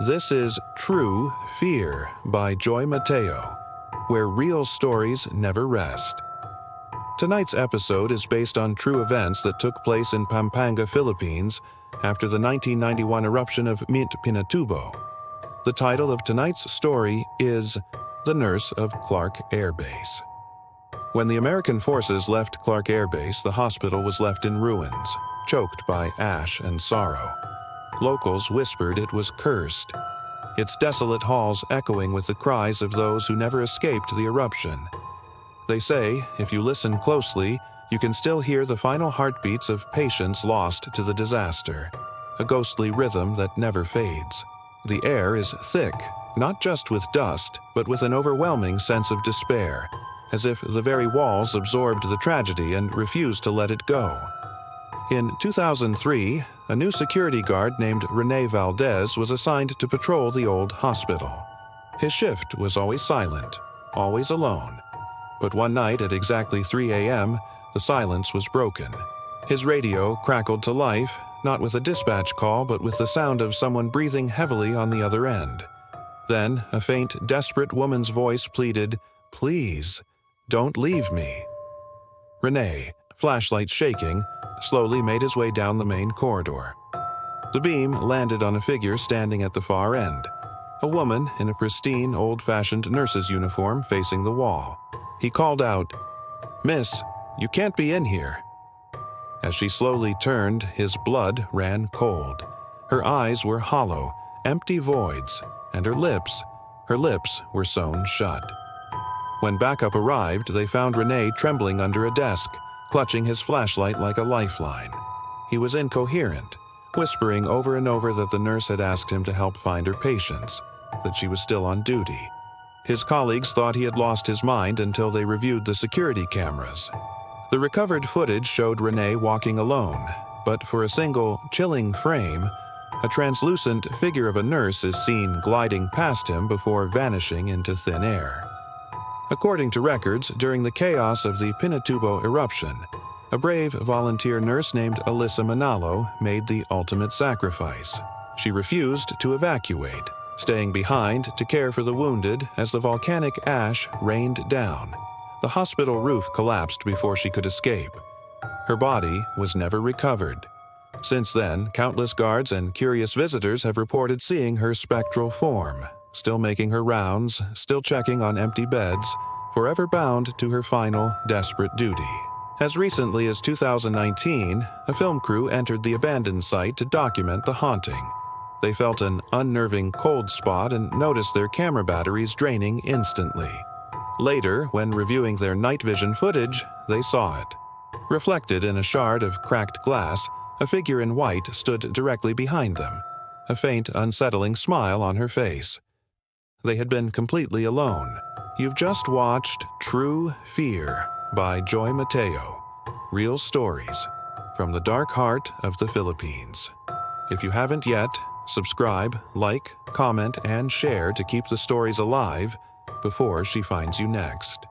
This is True Fear by Joy Mateo, where real stories never rest. Tonight's episode is based on true events that took place in Pampanga, Philippines, after the 1991 eruption of Mt. Pinatubo. The title of tonight's story is The Nurse of Clark Air Base. When the American forces left Clark Air Base, the hospital was left in ruins, choked by ash and sorrow. Locals whispered it was cursed, its desolate halls echoing with the cries of those who never escaped the eruption. They say, if you listen closely, you can still hear the final heartbeats of patients lost to the disaster, a ghostly rhythm that never fades. The air is thick, not just with dust, but with an overwhelming sense of despair, as if the very walls absorbed the tragedy and refused to let it go. In 2003, a new security guard named Rene Valdez was assigned to patrol the old hospital. His shift was always silent, always alone. But one night at exactly 3 a.m., the silence was broken. His radio crackled to life, not with a dispatch call, but with the sound of someone breathing heavily on the other end. Then, a faint, desperate woman's voice pleaded, "Please, don't leave me." Rene, flashlight shaking, slowly made his way down the main corridor. The beam landed on a figure standing at the far end, a woman in a pristine, old-fashioned nurse's uniform facing the wall. He called out, "Miss, you can't be in here." As she slowly turned, his blood ran cold. Her eyes were hollow, empty voids, and her lips were sewn shut. When backup arrived, they found Rene trembling under a desk, clutching his flashlight like a lifeline. He was incoherent, whispering over and over that the nurse had asked him to help find her patients, that she was still on duty. His colleagues thought he had lost his mind until they reviewed the security cameras. The recovered footage showed Rene walking alone, but for a single, chilling frame, a translucent figure of a nurse is seen gliding past him before vanishing into thin air. According to records, during the chaos of the Pinatubo eruption, a brave volunteer nurse named Alyssa Manalo made the ultimate sacrifice. She refused to evacuate, staying behind to care for the wounded as the volcanic ash rained down. The hospital roof collapsed before she could escape. Her body was never recovered. Since then, countless guards and curious visitors have reported seeing her spectral form, still making her rounds, still checking on empty beds, forever bound to her final, desperate duty. As recently as 2019, a film crew entered the abandoned site to document the haunting. They felt an unnerving cold spot and noticed their camera batteries draining instantly. Later, when reviewing their night vision footage, they saw it. Reflected in a shard of cracked glass, a figure in white stood directly behind them, a faint, unsettling smile on her face. They had been completely alone. You've just watched True Fear by Joy Mateo. Real stories from the dark heart of the Philippines. If you haven't yet, subscribe, like, comment, and share to keep the stories alive before she finds you next.